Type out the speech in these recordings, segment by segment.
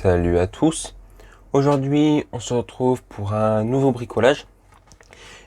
Salut à tous. Aujourd'hui, on se retrouve pour un nouveau bricolage.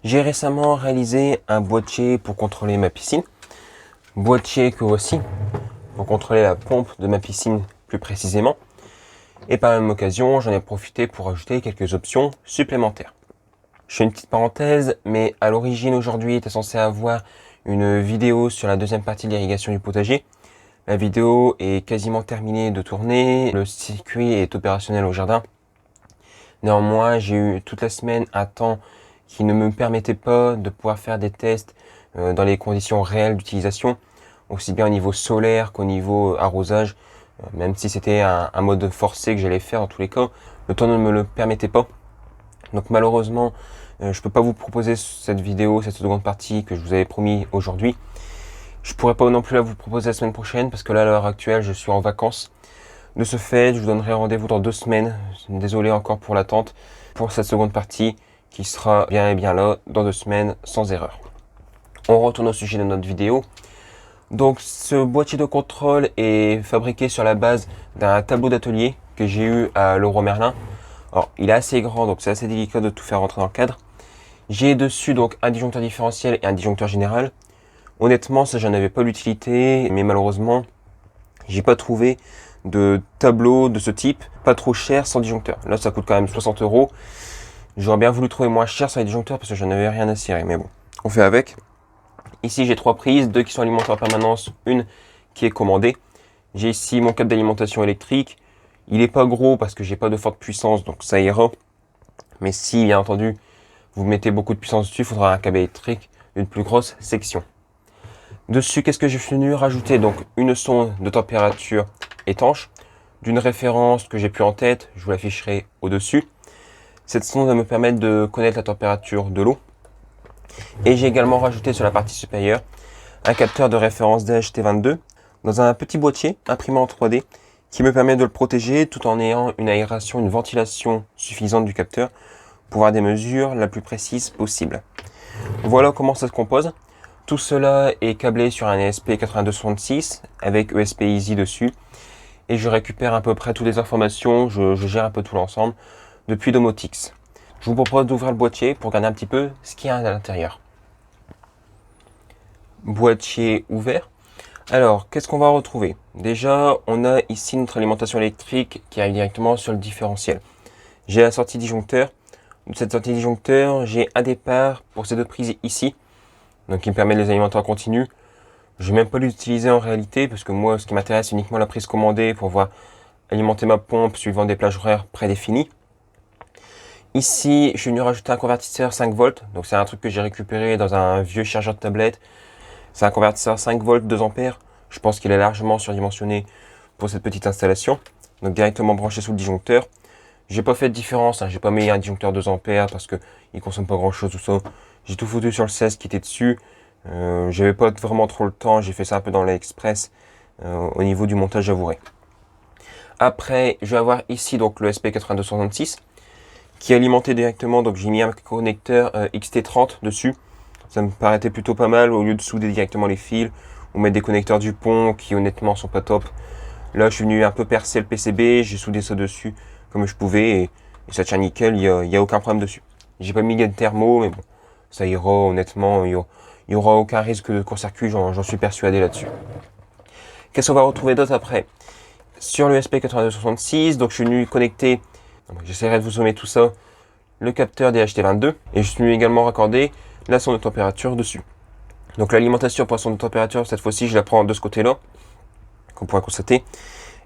J'ai récemment réalisé un boîtier pour contrôler ma piscine. Boîtier que voici pour contrôler la pompe de ma piscine plus précisément. Et par la même occasion, j'en ai profité pour ajouter quelques options supplémentaires. Je fais une petite parenthèse, mais à l'origine aujourd'hui était censé avoir une vidéo sur la deuxième partie de l'irrigation du potager. La vidéo est quasiment terminée de tourner, le circuit est opérationnel au jardin. Néanmoins, j'ai eu toute la semaine un temps qui ne me permettait pas de pouvoir faire des tests dans les conditions réelles d'utilisation, aussi bien au niveau solaire qu'au niveau arrosage, même si c'était un mode forcé que j'allais faire en tous les cas, le temps ne me le permettait pas. Donc malheureusement, je peux pas vous proposer cette vidéo, cette seconde partie que je vous avais promis aujourd'hui. Je pourrais pas non plus la vous proposer la semaine prochaine parce que là, à l'heure actuelle, je suis en vacances. De ce fait, je vous donnerai rendez-vous dans 2 semaines. Désolé encore pour l'attente pour cette seconde partie qui sera bien et bien là dans 2 semaines sans erreur. On retourne au sujet de notre vidéo. Donc ce boîtier de contrôle est fabriqué sur la base d'un tableau d'atelier que j'ai eu à Leroy Merlin. Alors il est assez grand donc c'est assez délicat de tout faire rentrer dans le cadre. J'ai dessus donc un disjoncteur différentiel et un disjoncteur général. Honnêtement, ça, j'en avais pas l'utilité, mais malheureusement, j'ai pas trouvé de tableau de ce type, pas trop cher sans disjoncteur. Là, ça coûte quand même 60 €. J'aurais bien voulu trouver moins cher sans les disjoncteurs parce que j'en avais rien à cirer, mais bon, on fait avec. Ici, j'ai 3 prises, 2 qui sont alimentées en permanence, une qui est commandée. J'ai ici mon câble d'alimentation électrique. Il est pas gros parce que j'ai pas de forte puissance, donc ça ira. Mais si, bien entendu, vous mettez beaucoup de puissance dessus, il faudra un câble électrique d'une plus grosse section. Dessus, qu'est-ce que j'ai venu rajouter? Donc une sonde de température étanche, d'une référence que j'ai plus en tête, je vous l'afficherai au-dessus. Cette sonde va me permettre de connaître la température de l'eau. Et j'ai également rajouté sur la partie supérieure un capteur de référence DHT22 dans un petit boîtier imprimé en 3D qui me permet de le protéger tout en ayant une aération, une ventilation suffisante du capteur pour avoir des mesures la plus précises possible. Voilà comment ça se compose. Tout cela est câblé sur un ESP8266 avec ESP Easy dessus. Et je récupère à peu près toutes les informations, je gère un peu tout l'ensemble depuis Domotix. Je vous propose d'ouvrir le boîtier pour regarder un petit peu ce qu'il y a à l'intérieur. Boîtier ouvert. Alors, qu'est-ce qu'on va retrouver? Déjà, on a ici notre alimentation électrique qui arrive directement sur le différentiel. J'ai la sortie disjoncteur. De cette sortie disjoncteur, j'ai un départ pour ces 2 prises ici. Donc qui me permet de les alimenter en continu. Je vais même pas l'utiliser en réalité parce que moi ce qui m'intéresse c'est uniquement la prise commandée pour pouvoir alimenter ma pompe suivant des plages horaires prédéfinies. Ici je suis venu rajouter un convertisseur 5 volts, donc c'est un truc que j'ai récupéré dans un vieux chargeur de tablette. C'est un convertisseur 5 volts 2 ampères. Je pense qu'il est largement surdimensionné pour cette petite installation. Donc directement branché sous le disjoncteur. J'ai pas fait de différence, j'ai pas mis un disjoncteur 2 ampères parce que il consomme pas grand chose tout ça. J'ai tout foutu sur le 16 qui était dessus. J'avais pas vraiment trop le temps, j'ai fait ça un peu dans l'Express au niveau du montage, j'avouerai. Après, je vais avoir ici donc le SP8266 qui est alimenté directement, donc j'ai mis un connecteur XT30 dessus. Ça me paraissait plutôt pas mal au lieu de souder directement les fils ou mettre des connecteurs du pont qui honnêtement sont pas top. Là, je suis venu un peu percer le PCB, j'ai soudé ça dessus comme je pouvais et ça tient nickel, il y a aucun problème dessus. J'ai pas mis de thermo, mais bon, ça ira honnêtement, il y aura aucun risque de court-circuit, j'en suis persuadé là-dessus. Qu'est-ce qu'on va retrouver d'autre après? Sur le SP8266, donc je suis venu connecter, j'essaierai de vous zoomer tout ça, le capteur DHT22 et je suis venu également raccorder la sonde de température dessus. Donc l'alimentation pour la sonde de température, cette fois-ci, je la prends de ce côté-là, qu'on pourra constater.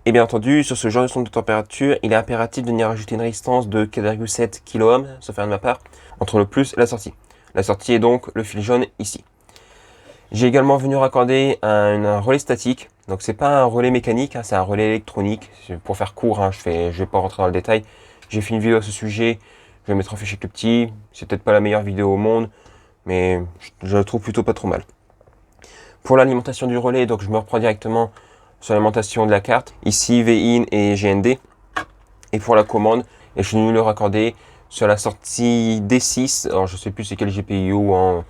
Et bien entendu, sur ce genre de sonde de température, il est impératif de venir ajouter une résistance de 4,7 kΩ, sauf faire de ma part, entre le plus et la sortie. La sortie est donc le fil jaune ici. J'ai également venu raccorder un relais statique. Donc c'est pas un relais mécanique, c'est un relais électronique. Pour faire court, je vais pas rentrer dans le détail. J'ai fait une vidéo à ce sujet. Je vais mettre un fichier plus petit. C'est peut-être pas la meilleure vidéo au monde, mais je la trouve plutôt pas trop mal. Pour l'alimentation du relais, donc je me reprends directement sur l'alimentation de la carte. Ici VIN et GND. Et pour la commande, je suis venu le raccorder sur la sortie D6. Alors je sais plus c'est quel GPIO,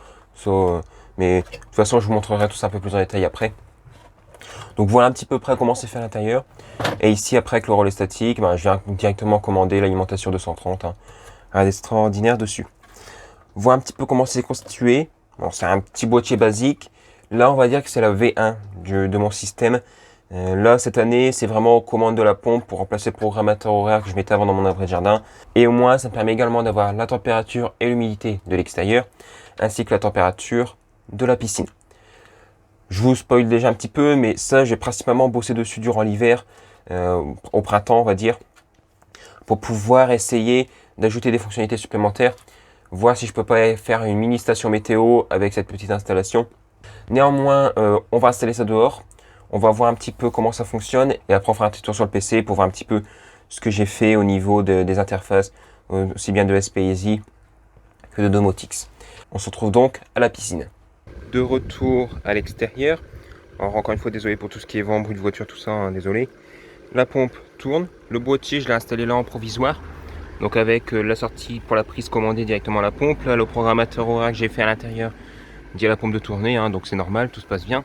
mais de toute façon je vous montrerai tout ça un peu plus en détail après. Donc voilà un petit peu près comment c'est fait à l'intérieur. Et ici, après, avec le relais statique, je viens directement commander l'alimentation 230. Rien d'extraordinaire dessus. Voilà un petit peu comment c'est constitué. Bon, c'est un petit boîtier basique. Là, on va dire que c'est la V1 de mon système. Là, cette année, c'est vraiment commande de la pompe pour remplacer le programmateur horaire que je mettais avant dans mon abri de jardin. Et au moins, ça me permet également d'avoir la température et l'humidité de l'extérieur, ainsi que la température de la piscine. Je vous spoil déjà un petit peu, mais ça, j'ai principalement bossé dessus durant l'hiver, au printemps, on va dire, pour pouvoir essayer d'ajouter des fonctionnalités supplémentaires, voir si je peux pas faire une mini station météo avec cette petite installation. Néanmoins, on va installer ça dehors. On va voir un petit peu comment ça fonctionne et après on fera un petit tour sur le PC pour voir un petit peu ce que j'ai fait au niveau des interfaces, aussi bien de SPeasy que de Domotix. On se retrouve donc à la piscine. De retour à l'extérieur. Alors encore une fois, désolé pour tout ce qui est vent, bruit de voiture, tout ça, hein, désolé. La pompe tourne. Le boîtier, je l'ai installé là en provisoire. Donc avec la sortie pour la prise commandée directement à la pompe. Là, le programmateur horaire que j'ai fait à l'intérieur dit à la pompe de tourner, hein, donc c'est normal, tout se passe bien.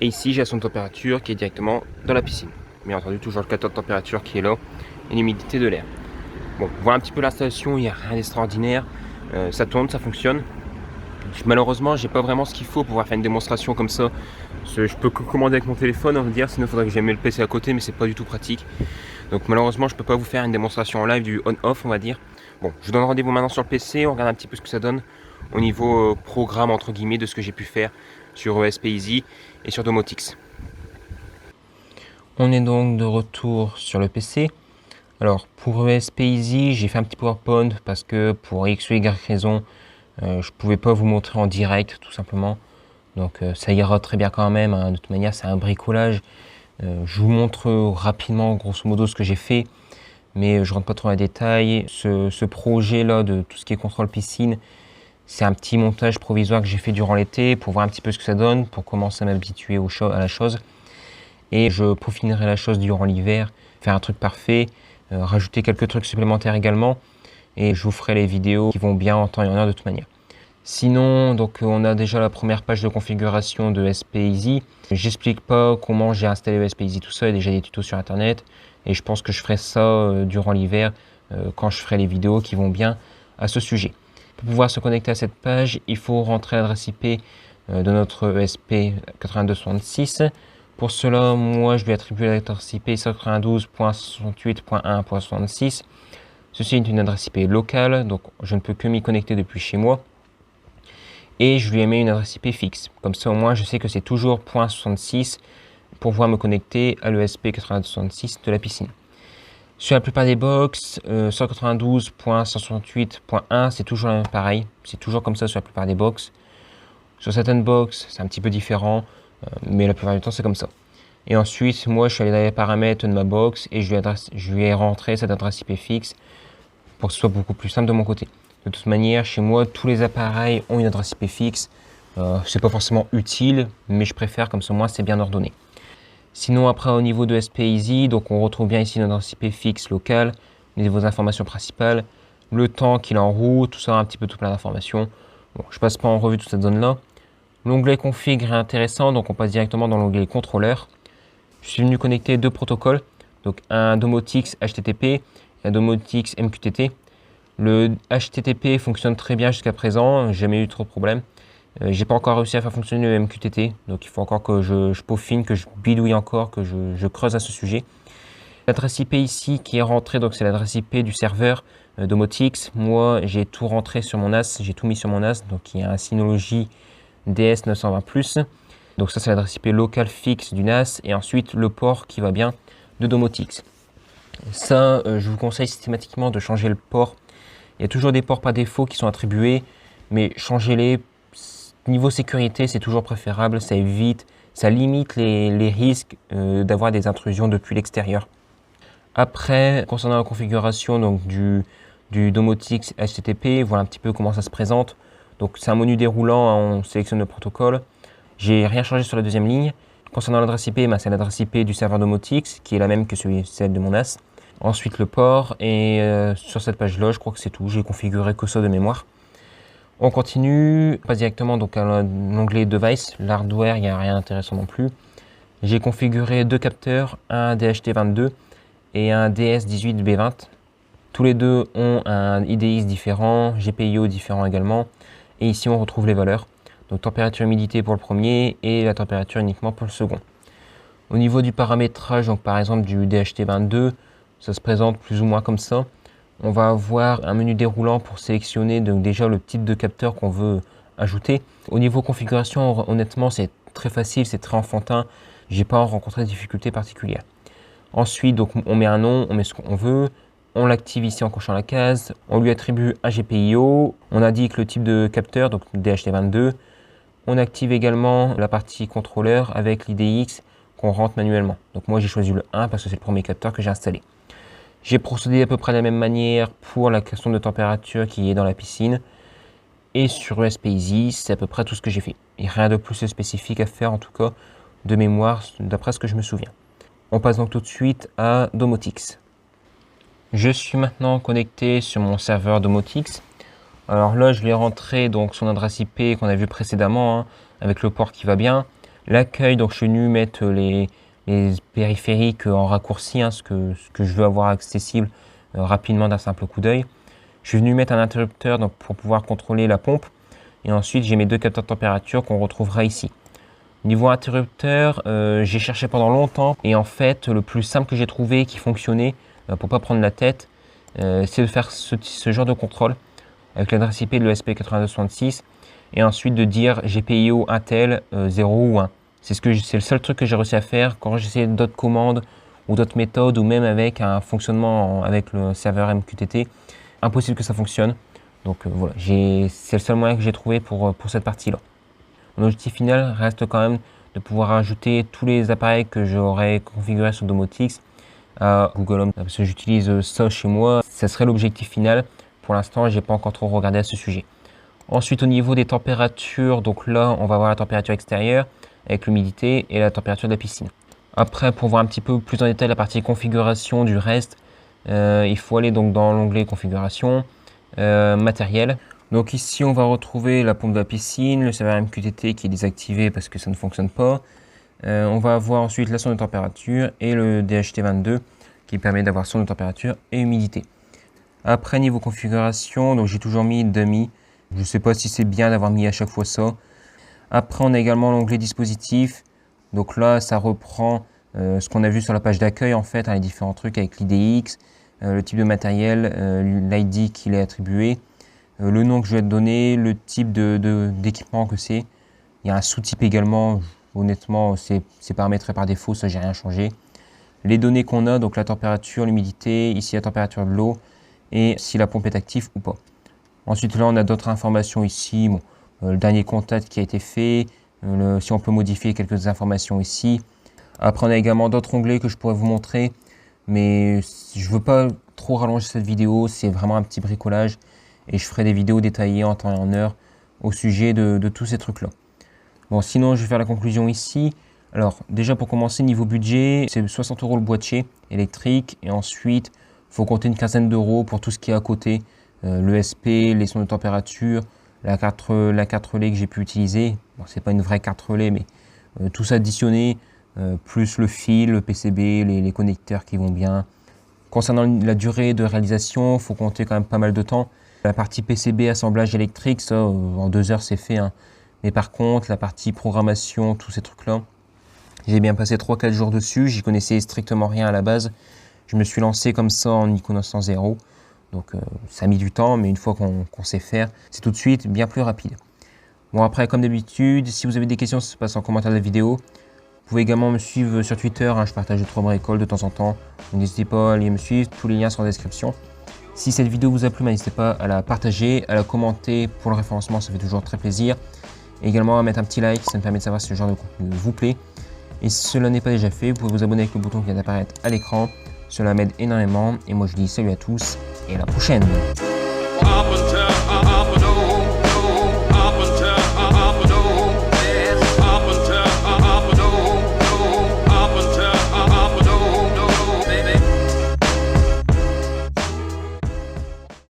Et ici, j'ai la sonde de température qui est directement dans la piscine. Bien entendu, toujours le capteur de température qui est là et l'humidité de l'air. Bon, voilà un petit peu l'installation, il n'y a rien d'extraordinaire. Ça tourne, ça fonctionne. Malheureusement, j'ai pas vraiment ce qu'il faut pour pouvoir faire une démonstration comme ça. Je peux que commander avec mon téléphone, on va dire, sinon il faudrait que j'aie le PC à côté, mais c'est pas du tout pratique. Donc malheureusement, je peux pas vous faire une démonstration en live du on-off, on va dire. Bon, je vous donne rendez-vous maintenant sur le PC, on regarde un petit peu ce que ça donne au niveau programme, entre guillemets, de ce que j'ai pu faire sur SPeasy et sur Domotix. On est donc de retour sur le PC. Alors pour SPeasy, j'ai fait un petit PowerPoint parce que pour X ou Y raison, je pouvais pas vous montrer en direct tout simplement. Donc ça ira très bien quand même, hein. De toute manière c'est un bricolage. Je vous montre rapidement grosso modo ce que j'ai fait, mais je rentre pas trop dans les détails. Ce projet là de tout ce qui est contrôle piscine, c'est un petit montage provisoire que j'ai fait durant l'été pour voir un petit peu ce que ça donne, pour commencer à m'habituer à la chose. Et je peaufinerai la chose durant l'hiver, faire un truc parfait, rajouter quelques trucs supplémentaires également. Et je vous ferai les vidéos qui vont bien en temps et en heure de toute manière. Sinon, donc on a déjà la première page de configuration de SPeasy. J'explique pas comment j'ai installé SPeasy tout ça, il y a déjà des tutos sur internet. Et je pense que je ferai ça durant l'hiver, quand je ferai les vidéos qui vont bien à ce sujet. Pour pouvoir se connecter à cette page, il faut rentrer l'adresse IP de notre ESP8266. Pour cela, moi je lui attribue l'adresse IP 192.68.1.66. Ceci est une adresse IP locale, donc je ne peux que m'y connecter depuis chez moi. Et je lui ai mis une adresse IP fixe. Comme ça, au moins, je sais que c'est toujours .66 pour pouvoir me connecter à l'ESP8266 de la piscine. Sur la plupart des box, 192.168.1, c'est toujours pareil. C'est toujours comme ça sur la plupart des box. Sur certaines box, c'est un petit peu différent, mais la plupart du temps, c'est comme ça. Et ensuite, moi, je suis allé dans les paramètres de ma box et je lui ai rentré cette adresse IP fixe pour que ce soit beaucoup plus simple de mon côté. De toute manière, chez moi, tous les appareils ont une adresse IP fixe. C'est pas forcément utile, mais je préfère comme ça, moi, c'est bien ordonné. Sinon, après, au niveau de SPeasy, donc on retrouve bien ici une adresse IP fixe locale, vos informations principales, le temps qu'il est en route, tout ça, un petit peu tout plein d'informations. Bon, je passe pas en revue toute cette zone-là. L'onglet config est intéressant, donc on passe directement dans l'onglet contrôleur. Je suis venu connecter deux protocoles, donc un Domotix HTTP et un Domotix MQTT. Le HTTP fonctionne très bien jusqu'à présent, jamais eu trop de problèmes. J'ai pas encore réussi à faire fonctionner le MQTT, donc il faut encore que je peaufine, que je bidouille encore, que je creuse à ce sujet. L'adresse IP ici qui est rentrée, donc c'est l'adresse IP du serveur Domotix. Moi, j'ai tout rentré sur mon NAS, j'ai tout mis sur mon NAS, donc il y a un Synology DS920+. Donc ça, c'est l'adresse IP locale fixe du NAS, et ensuite le port qui va bien de Domotix. Ça, je vous conseille systématiquement de changer le port. Il y a toujours des ports par défaut qui sont attribués, mais changez-les. Niveau sécurité, c'est toujours préférable, ça évite, ça limite les risques d'avoir des intrusions depuis l'extérieur. Après, concernant la configuration donc, du Domotix HTTP, voilà un petit peu comment ça se présente. Donc c'est un menu déroulant, hein, on sélectionne le protocole. J'ai rien changé sur la deuxième ligne. Concernant l'adresse IP, c'est l'adresse IP du serveur Domotix, qui est la même que celle de mon NAS. Ensuite le port, et sur cette page-là, je crois que c'est tout. J'ai configuré que ça de mémoire. On continue, on passe directement donc à l'onglet Device. L'hardware, il n'y a rien d'intéressant non plus. J'ai configuré deux capteurs, un DHT22 et un DS18B20. Tous les deux ont un IDX différent, GPIO différent également. Et ici, on retrouve les valeurs. Donc température humidité pour le premier et la température uniquement pour le second. Au niveau du paramétrage, donc par exemple du DHT22, ça se présente plus ou moins comme ça. On va avoir un menu déroulant pour sélectionner donc déjà le type de capteur qu'on veut ajouter. Au niveau configuration, honnêtement, c'est très facile, c'est très enfantin. J'ai pas rencontré de difficultés particulières. Ensuite, donc on met un nom, on met ce qu'on veut. On l'active ici en cochant la case. On lui attribue un GPIO. On indique le type de capteur, donc DHT22. On active également la partie contrôleur avec l'IDX qu'on rentre manuellement. Donc moi j'ai choisi le 1 parce que c'est le premier capteur que j'ai installé. J'ai procédé à peu près de la même manière pour la question de température qui est dans la piscine. Et sur ESP-Easy, c'est à peu près tout ce que j'ai fait. Il n'y a rien de plus spécifique à faire en tout cas de mémoire d'après ce que je me souviens. On passe donc tout de suite à Domotix. Je suis maintenant connecté sur mon serveur Domotix. Alors là, je vais rentrer donc son adresse IP qu'on a vu précédemment, avec le port qui va bien. L'accueil, donc je suis venu mettre les périphériques en raccourci, ce que je veux avoir accessible rapidement d'un simple coup d'œil. Je suis venu mettre un interrupteur donc, pour pouvoir contrôler la pompe. Et ensuite, j'ai mes deux capteurs de température qu'on retrouvera ici. Niveau interrupteur, j'ai cherché pendant longtemps. Et en fait, le plus simple que j'ai trouvé qui fonctionnait, pour pas prendre la tête, c'est de faire ce genre de contrôle avec l'adresse IP de l'ESP8266 et ensuite de dire GPIO Intel 0 ou 1. C'est le seul truc que j'ai réussi à faire quand j'essayais d'autres commandes ou d'autres méthodes ou même avec un fonctionnement avec le serveur MQTT. Impossible que ça fonctionne. Donc voilà, c'est le seul moyen que j'ai trouvé pour cette partie-là. Mon objectif final reste quand même de pouvoir ajouter tous les appareils que j'aurais configurés sur Domotix à Google Home, parce que j'utilise ça chez moi. Ça serait l'objectif final. Pour l'instant, je n'ai pas encore trop regardé à ce sujet. Ensuite, au niveau des températures, donc là, on va voir la température extérieure avec l'humidité et la température de la piscine. Après, pour voir un petit peu plus en détail la partie configuration du reste, il faut aller donc dans l'onglet configuration, matériel. Donc ici, on va retrouver la pompe de la piscine, le serveur MQTT qui est désactivé parce que ça ne fonctionne pas. On va avoir ensuite la sonde de température et le DHT22 qui permet d'avoir sonde de température et humidité. Après, niveau configuration, donc j'ai toujours mis dummy. Je ne sais pas si c'est bien d'avoir mis à chaque fois ça. Après, on a également l'onglet dispositif. Donc là, ça reprend ce qu'on a vu sur la page d'accueil en fait, les différents trucs avec l'IDX, le type de matériel, l'ID qu'il est attribué, le nom que je vais te donner, le type d'équipement que c'est. Il y a un sous-type également. Honnêtement, c'est paramétré par défaut, ça j'ai rien changé. Les données qu'on a, donc la température, l'humidité, ici la température de l'eau et si la pompe est active ou pas. Ensuite là on a d'autres informations ici, bon, le dernier contact qui a été fait, si on peut modifier quelques informations ici. Après on a également d'autres onglets que je pourrais vous montrer, mais je ne veux pas trop rallonger cette vidéo, c'est vraiment un petit bricolage et je ferai des vidéos détaillées en temps et en heure au sujet de tous ces trucs là. Bon, sinon, je vais faire la conclusion ici. Alors, déjà pour commencer, niveau budget, c'est 60 € le boîtier électrique. Et ensuite, il faut compter une quinzaine d'euros pour tout ce qui est à côté. L'ESP, les sondes de température, la carte relais que j'ai pu utiliser. Bon, c'est pas une vraie carte relais, mais tout ça additionné, plus le fil, le PCB, les connecteurs qui vont bien. Concernant la durée de réalisation, il faut compter quand même pas mal de temps. La partie PCB, assemblage électrique, ça, en 2 heures, c'est fait. Mais par contre, la partie programmation, tous ces trucs-là, j'ai bien passé 3-4 jours dessus. J'y connaissais strictement rien à la base. Je me suis lancé comme ça en y connaissant zéro. Donc ça a mis du temps, mais une fois qu'on sait faire, c'est tout de suite bien plus rapide. Bon, après, comme d'habitude, si vous avez des questions, ça se passe en commentaire de la vidéo. Vous pouvez également me suivre sur Twitter. Je partage 3 bricoles de temps en temps. N'hésitez pas à aller me suivre. Tous les liens sont en description. Si cette vidéo vous a plu, n'hésitez pas à la partager, à la commenter pour le référencement. Ça fait toujours très plaisir. Également à mettre un petit like, ça me permet de savoir si ce genre de contenu vous plaît. Et si cela n'est pas déjà fait, vous pouvez vous abonner avec le bouton qui vient d'apparaître à l'écran. Cela m'aide énormément. Et moi je dis salut à tous et à la prochaine.